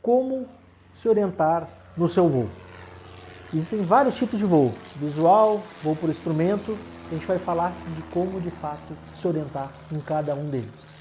como se orientar no seu voo. Existem vários tipos de voo, visual, voo por instrumento. A gente vai falar de como de fato se orientar em cada um deles.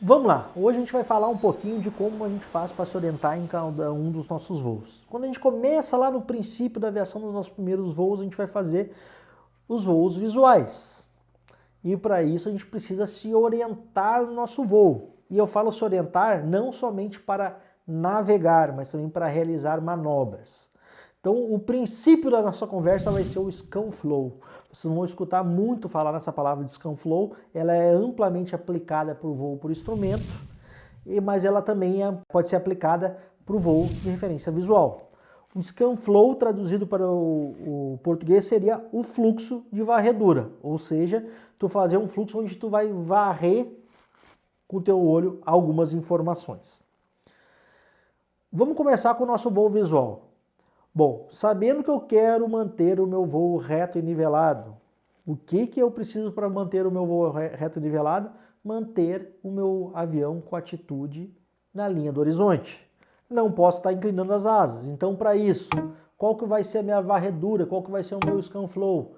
Vamos lá, hoje a gente vai falar um pouquinho de como a gente faz para se orientar em cada um dos nossos voos. Quando a gente começa lá no princípio da aviação dos nossos primeiros voos, a gente vai fazer os voos visuais. E para isso a gente precisa se orientar no nosso voo. E eu falo se orientar não somente para navegar, mas também para realizar manobras. Então o princípio da nossa conversa vai ser o Scanflow. Vocês vão escutar muito falar nessa palavra de Scanflow. Ela é amplamente aplicada para o voo por instrumento, mas ela também pode ser aplicada para o voo de referência visual. O Scanflow, traduzido para o português, seria o fluxo de varredura, ou seja, tu fazer um fluxo onde tu vai varrer com o teu olho algumas informações. Vamos começar com o nosso voo visual. Bom, sabendo que eu quero manter o meu voo reto e nivelado, o que eu preciso para manter o meu voo reto e nivelado? Manter o meu avião com atitude na linha do horizonte. Não posso estar inclinando as asas. Então, para isso, qual que vai ser a minha varredura? Qual que vai ser o meu Scanflow?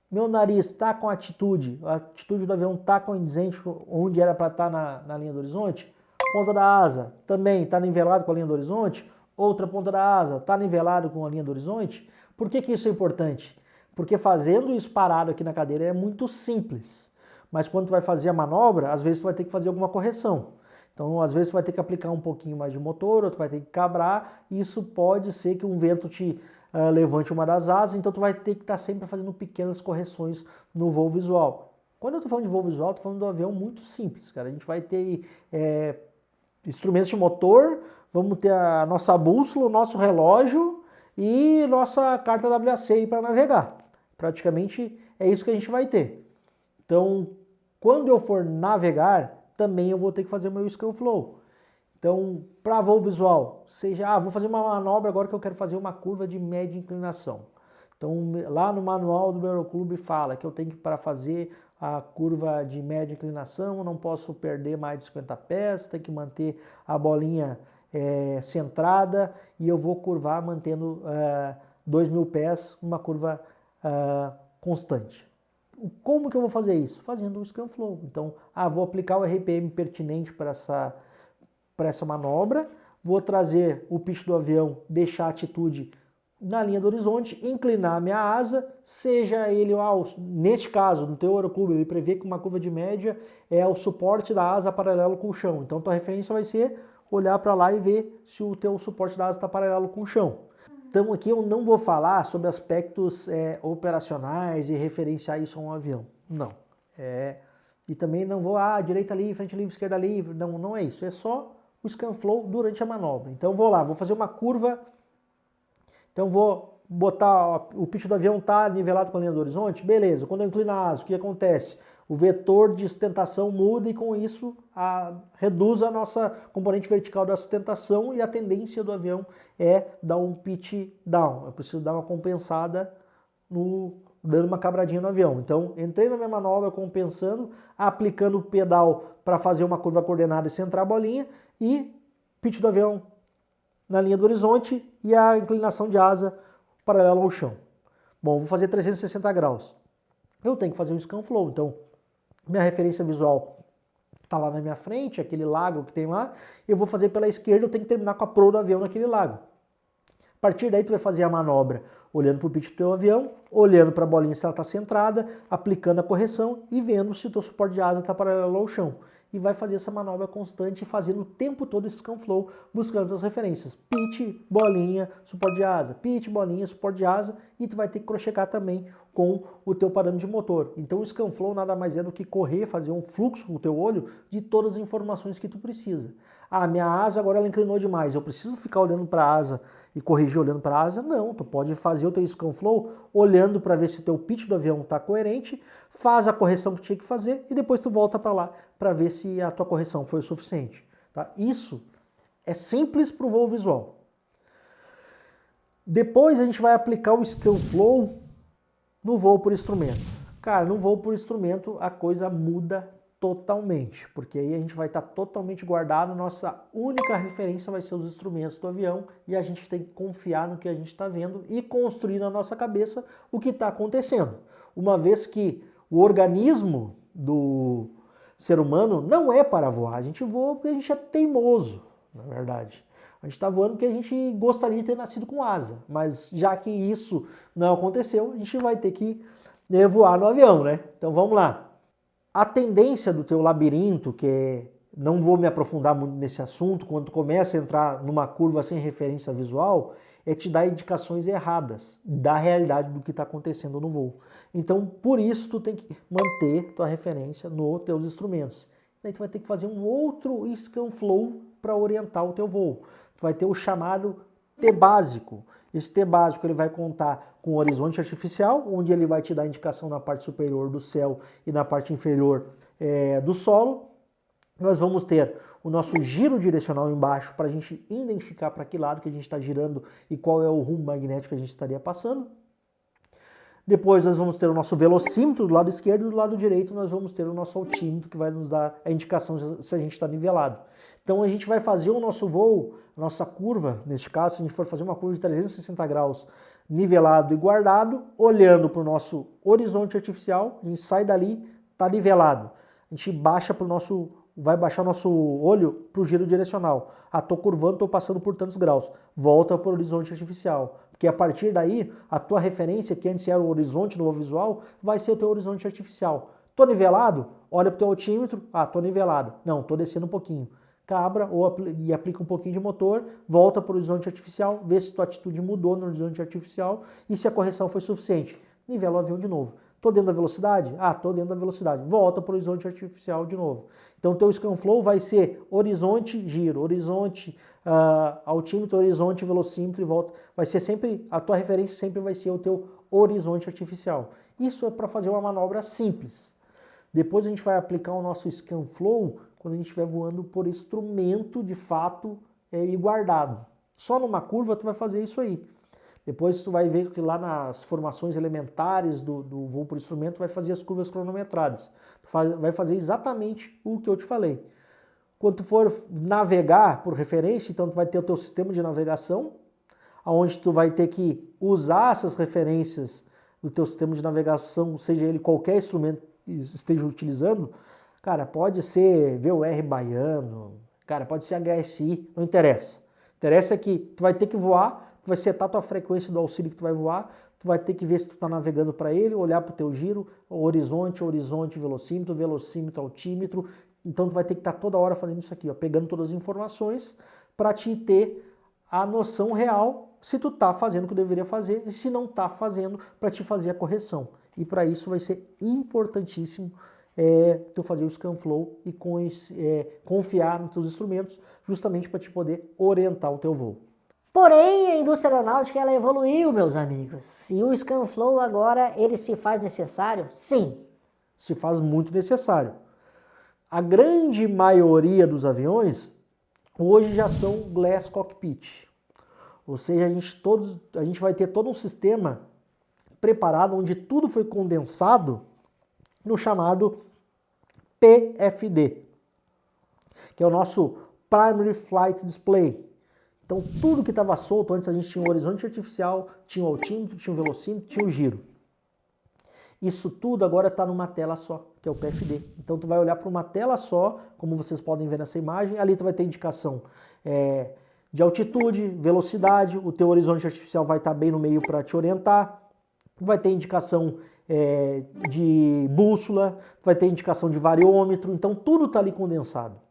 Meu nariz está com atitude, a atitude do avião está condizente onde era para estar na linha do horizonte? Ponta da asa também está nivelado com a linha do horizonte? Outra ponta da asa está nivelado com a linha do horizonte? Por que isso é importante? Porque fazendo isso parado aqui na cadeira é muito simples. Mas quando tu vai fazer a manobra, às vezes tu vai ter que fazer alguma correção. Então, às vezes tu vai ter que aplicar um pouquinho mais de motor, ou tu vai ter que cabrar, e isso pode ser que um vento te levante uma das asas, então tu vai ter que estar sempre fazendo pequenas correções no voo visual. Quando eu estou falando de voo visual, estou falando de um avião muito simples, cara. A gente vai ter instrumentos de motor, vamos ter a nossa bússola, o nosso relógio e nossa carta WACI para navegar. Praticamente é isso que a gente vai ter. Então, quando eu for navegar, também eu vou ter que fazer o meu Scanflow. Então, para voo visual, seja, vou fazer uma manobra agora que eu quero fazer uma curva de média inclinação. Então, lá no manual do meu aeroclube fala que eu tenho que, para fazer a curva de média inclinação, eu não posso perder mais de 50 pés, tem que manter a bolinha centrada e eu vou curvar mantendo 2.000 pés, uma curva constante. Como que eu vou fazer isso? Fazendo o Scanflow. Então, vou aplicar o RPM pertinente para essa manobra, vou trazer o pitch do avião, deixar a atitude na linha do horizonte, inclinar a minha asa, seja ele, neste caso, no teu aeroclube, ele prevê que uma curva de média é o suporte da asa paralelo com o chão. Então, tua referência vai ser olhar para lá e ver se o teu suporte da asa está paralelo com o chão. Então aqui eu não vou falar sobre aspectos operacionais e referenciar isso a um avião. Não. E também não vou, direita livre, frente livre, esquerda livre. Não, não é isso. É só o Scanflow durante a manobra. Então vou lá, vou fazer uma curva. Então vou botar, o pitch do avião está nivelado com a linha do horizonte. Beleza, quando eu inclino a asa, o que acontece? O vetor de sustentação muda e com isso reduz a nossa componente vertical da sustentação e a tendência do avião é dar um pitch down. Eu preciso dar uma compensada, dando uma cabradinha no avião. Então, entrei na minha manobra compensando, aplicando o pedal para fazer uma curva coordenada e centrar a bolinha e pitch do avião na linha do horizonte e a inclinação de asa paralela ao chão. Bom, vou fazer 360 graus. Eu tenho que fazer um Scanflow, então minha referência visual está lá na minha frente, aquele lago que tem lá, eu vou fazer pela esquerda, eu tenho que terminar com a proa do avião naquele lago. A partir daí tu vai fazer a manobra olhando para o pitch do teu avião, olhando para a bolinha se ela está centrada, aplicando a correção e vendo se o teu suporte de asa está paralelo ao chão. E vai fazer essa manobra constante, fazendo o tempo todo esse Scanflow, buscando as referências. Pitch, bolinha, suporte de asa. Pitch, bolinha, suporte de asa. E tu vai ter que crochecar também com o teu parâmetro de motor. Então o Scanflow nada mais é do que correr, fazer um fluxo com o teu olho de todas as informações que tu precisa. Minha asa agora ela inclinou demais. Eu preciso ficar olhando para a asa e corrigir olhando para a asa? Não, tu pode fazer o teu Scanflow olhando para ver se o teu pitch do avião está coerente, faz a correção que tinha que fazer e depois tu volta para lá para ver se a tua correção foi o suficiente. Tá? Isso É simples para o voo visual. Depois a gente vai aplicar o Scanflow no voo por instrumento. Cara, no voo por instrumento a coisa muda totalmente, porque aí a gente vai estar totalmente guardado, nossa única referência vai ser os instrumentos do avião e a gente tem que confiar no que a gente está vendo e construir na nossa cabeça o que está acontecendo. Uma vez que o organismo do ser humano não é para voar, a gente voa porque a gente é teimoso, na verdade. A gente está voando porque a gente gostaria de ter nascido com asa, mas já que isso não aconteceu, a gente vai ter que voar no avião, né? Então vamos lá. A tendência do teu labirinto, que é, não vou me aprofundar muito nesse assunto, quando tu começa a entrar numa curva sem referência visual, é te dar indicações erradas da realidade do que está acontecendo no voo. Então, por isso, tu tem que manter tua referência nos teus instrumentos. Daí tu vai ter que fazer um outro Scanflow para orientar o teu voo. Tu vai ter o chamado T básico. Esse T básico ele vai contar com o horizonte artificial, onde ele vai te dar indicação na parte superior do céu e na parte inferior do solo. Nós vamos ter o nosso giro direcional embaixo para a gente identificar para que lado que a gente está girando e qual é o rumo magnético que a gente estaria passando. Depois nós vamos ter o nosso velocímetro do lado esquerdo e do lado direito nós vamos ter o nosso altímetro que vai nos dar a indicação se a gente está nivelado. Então a gente vai fazer o nosso voo, a nossa curva, neste caso, se a gente for fazer uma curva de 360 graus nivelado e guardado, olhando para o nosso horizonte artificial, a gente sai dali, está nivelado. A gente baixa para o nosso, vai baixar o nosso olho para o giro direcional. Ah, estou curvando, estou passando por tantos graus. Volta para o horizonte artificial. Porque a partir daí, a tua referência, que antes era o horizonte no visual, vai ser o teu horizonte artificial. Estou nivelado? Olha para o teu altímetro. Ah, estou nivelado. Não, estou descendo um pouquinho. Cabra e aplica um pouquinho de motor, volta para o horizonte artificial, vê se tua atitude mudou no horizonte artificial e se a correção foi suficiente. Nivela o avião de novo. Estou dentro da velocidade? Ah, estou dentro da velocidade. Volta para o horizonte artificial de novo. Então o teu Scanflow vai ser horizonte, giro, horizonte, altímetro, horizonte, velocímetro e volta. Vai ser sempre, a tua referência sempre vai ser o teu horizonte artificial. Isso é para fazer uma manobra simples. Depois a gente vai aplicar o nosso Scanflow quando a gente estiver voando por instrumento de fato e guardado. Só numa curva tu vai fazer isso aí. Depois tu vai ver que lá nas formações elementares do voo por instrumento vai fazer as curvas cronometradas. Tu vai fazer exatamente o que eu te falei. Quando tu for navegar por referência, então tu vai ter o teu sistema de navegação, onde tu vai ter que usar essas referências do teu sistema de navegação, seja ele qualquer instrumento que esteja utilizando. Cara, pode ser VOR baiano, cara, pode ser HSI, não interessa. Interessa é que tu vai ter que voar, tu vai setar a tua frequência do auxílio que tu vai voar, tu vai ter que ver se tu está navegando para ele, olhar para o teu giro, horizonte, velocímetro, altímetro. Então tu vai ter que estar toda hora fazendo isso aqui, ó, pegando todas as informações para te ter a noção real se tu está fazendo o que deveria fazer e se não está fazendo para te fazer a correção. E para isso vai ser importantíssimo tu fazer o Scanflow e confiar nos teus instrumentos justamente para te poder orientar o teu voo. Porém, a indústria aeronáutica ela evoluiu, meus amigos. E o Scanflow agora ele se faz necessário? Sim. Se faz muito necessário. A grande maioria dos aviões hoje já são Glass Cockpit. Ou seja, a gente vai ter todo um sistema preparado onde tudo foi condensado no chamado PFD, que é o nosso Primary Flight Display. Então tudo que estava solto, antes a gente tinha um horizonte artificial, tinha o altímetro, tinha o velocímetro, tinha o giro. Isso tudo agora está numa tela só, que é o PFD. Então tu vai olhar para uma tela só, como vocês podem ver nessa imagem, ali tu vai ter indicação de altitude, velocidade, o teu horizonte artificial vai estar bem no meio para te orientar, vai ter indicação de bússola, vai ter indicação de variômetro, então tudo está ali condensado.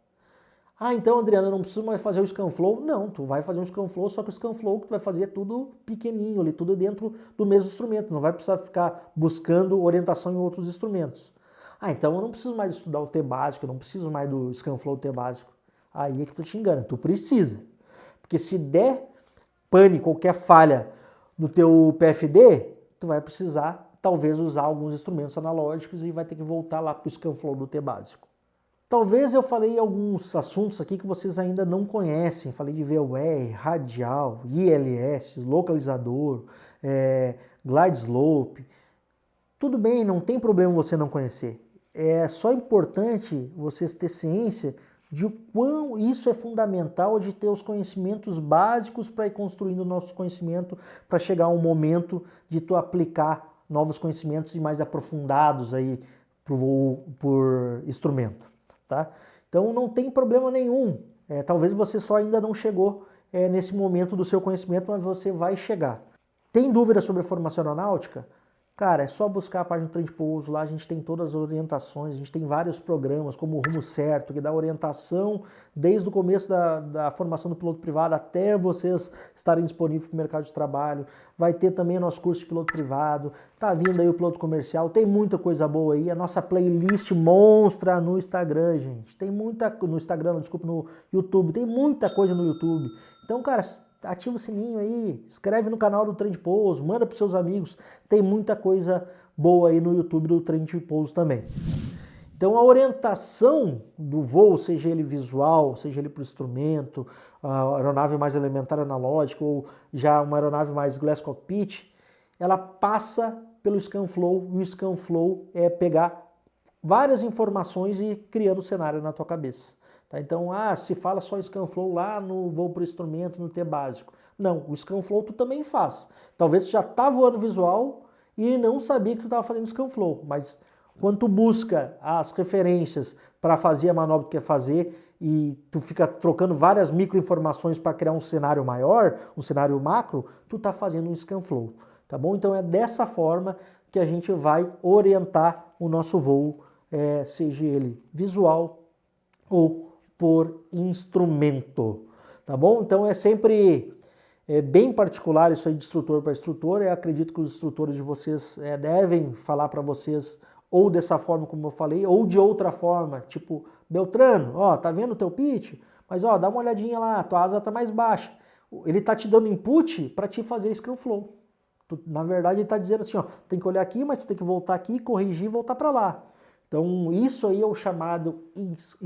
Ah, então, Adriano, eu não preciso mais fazer o Scanflow? Não, tu vai fazer um Scanflow, só que o Scanflow que tu vai fazer é tudo pequenininho ali, tudo dentro do mesmo instrumento, não vai precisar ficar buscando orientação em outros instrumentos. Ah, então eu não preciso mais estudar o T básico, eu não preciso mais do Scanflow T básico. Aí é que tu te engana, tu precisa. Porque se der pane, qualquer falha no teu PFD, tu vai precisar talvez usar alguns instrumentos analógicos e vai ter que voltar lá para o Scanflow do T básico. Talvez eu falei alguns assuntos aqui que vocês ainda não conhecem. Falei de VOR, radial, ILS, localizador, glide slope. Tudo bem, não tem problema você não conhecer. É só importante vocês terem ciência de o quão isso é fundamental, de ter os conhecimentos básicos para ir construindo o nosso conhecimento, para chegar um momento de tu aplicar novos conhecimentos e mais aprofundados aí por instrumento. Tá? Então não tem problema nenhum. Talvez você só ainda não chegou nesse momento do seu conhecimento, mas você vai chegar. Tem dúvida sobre a formação aeronáutica? Cara, é só buscar a página do Trem de Pouso, lá a gente tem todas as orientações, a gente tem vários programas, como o Rumo Certo, que dá orientação desde o começo da formação do piloto privado até vocês estarem disponíveis para o mercado de trabalho. Vai ter também o nosso curso de piloto privado, tá vindo aí o piloto comercial, tem muita coisa boa aí, a nossa playlist monstra no Instagram, gente. Tem muita, no Instagram, desculpa, no YouTube, tem muita coisa no YouTube. Então, cara, ativa o sininho aí, inscreve no canal do Trem de Pouso, manda para os seus amigos, tem muita coisa boa aí no YouTube do Trem de Pouso também. Então a orientação do voo, seja ele visual, seja ele para o instrumento, a aeronave mais elementar analógica ou já uma aeronave mais glass cockpit, ela passa pelo ScanFlow, e o ScanFlow é pegar várias informações e criando o cenário na tua cabeça. Tá? Então, se fala só ScanFlow lá no voo para instrumento, no T básico. Não, o ScanFlow tu também faz. Talvez tu já tá voando visual e não sabia que tu estava fazendo ScanFlow, mas quando tu busca as referências para fazer a manobra que tu quer fazer e tu fica trocando várias microinformações para criar um cenário maior, um cenário macro, tu tá fazendo um ScanFlow, tá bom? Então é dessa forma que a gente vai orientar o nosso voo, seja ele visual ou por instrumento, tá bom? Então é sempre bem particular isso aí de instrutor para instrutor. Eu acredito que os instrutores de vocês devem falar para vocês ou dessa forma como eu falei, ou de outra forma, tipo, Beltrano, ó, tá vendo o teu pitch? Mas ó, dá uma olhadinha lá, tua asa tá mais baixa. Ele tá te dando input para te fazer ScanFlow. Na verdade ele tá dizendo assim, ó, tem que olhar aqui, mas tu tem que voltar aqui, corrigir e voltar para lá. Então isso aí é o chamado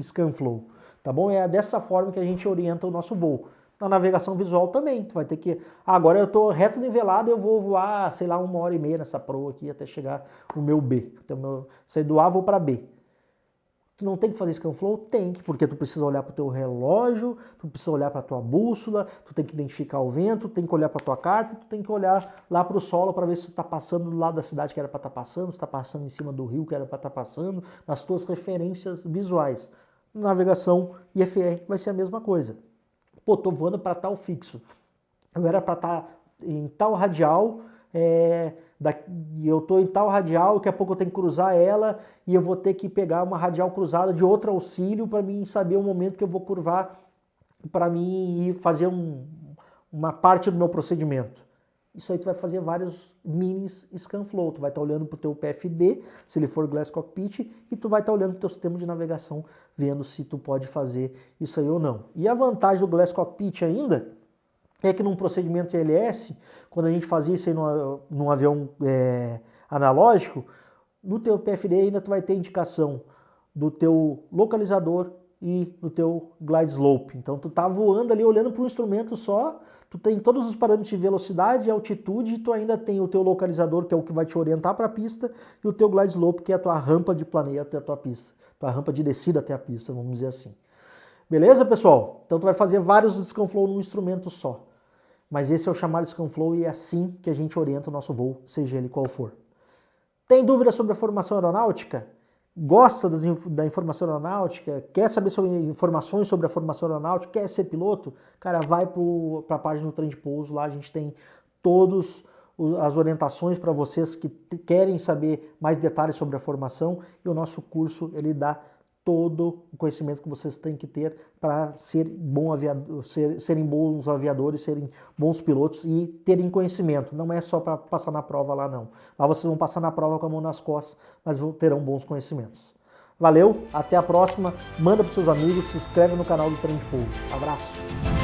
ScanFlow. Tá bom? É dessa forma que a gente orienta o nosso voo. Na navegação visual também, tu vai ter que... agora eu estou reto nivelado, eu vou voar, sei lá, 1h30 nessa proa aqui até chegar no meu B. Então, sair do A, vou para B. Tu não tem que fazer ScanFlow? Tem que, porque tu precisa olhar para o teu relógio, tu precisa olhar para a tua bússola, tu tem que identificar o vento, tu tem que olhar para a tua carta, tu tem que olhar lá para o solo para ver se tu está passando do lado da cidade que era para estar passando, se está passando em cima do rio que era para estar passando, nas tuas referências visuais. Navegação IFR vai ser a mesma coisa. Pô, tô voando para tal fixo. Eu era para estar em tal radial, eu tô em tal radial, daqui a pouco eu tenho que cruzar ela e eu vou ter que pegar uma radial cruzada de outro auxílio para mim saber o momento que eu vou curvar para mim ir fazer uma parte do meu procedimento. Isso aí tu vai fazer vários minis ScanFlow. Tu vai estar olhando para o teu PFD, se ele for Glass Cockpit, e tu vai estar olhando para o teu sistema de navegação, vendo se tu pode fazer isso aí ou não. E a vantagem do Glass Cockpit ainda é que num procedimento ILS, quando a gente fazia isso aí num avião analógico, no teu PFD ainda tu vai ter indicação do teu localizador e do teu glide slope. Então tu tá voando ali olhando para um instrumento só, tu tem todos os parâmetros de velocidade e altitude, e tu ainda tem o teu localizador, que é o que vai te orientar para a pista, e o teu glide slope, que é a tua rampa de planeio até a tua pista, tua rampa de descida até a pista, vamos dizer assim. Beleza, pessoal? Então tu vai fazer vários ScanFlow num instrumento só. Mas esse é o chamado ScanFlow e é assim que a gente orienta o nosso voo, seja ele qual for. Tem dúvida sobre a formação aeronáutica? Gosta da informação aeronáutica? Quer saber sobre informações sobre a formação aeronáutica? Quer ser piloto? Cara, vai para a página do Trem de Pouso, lá a gente tem todas as orientações para vocês que querem saber mais detalhes sobre a formação, e o nosso curso ele dá todo o conhecimento que vocês têm que ter para serem bons aviadores, serem bons pilotos e terem conhecimento. Não é só para passar na prova lá, não. Lá vocês vão passar na prova com a mão nas costas, mas terão bons conhecimentos. Valeu, até a próxima. Manda para os seus amigos, se inscreve no canal do Trem de Pouso. Abraço!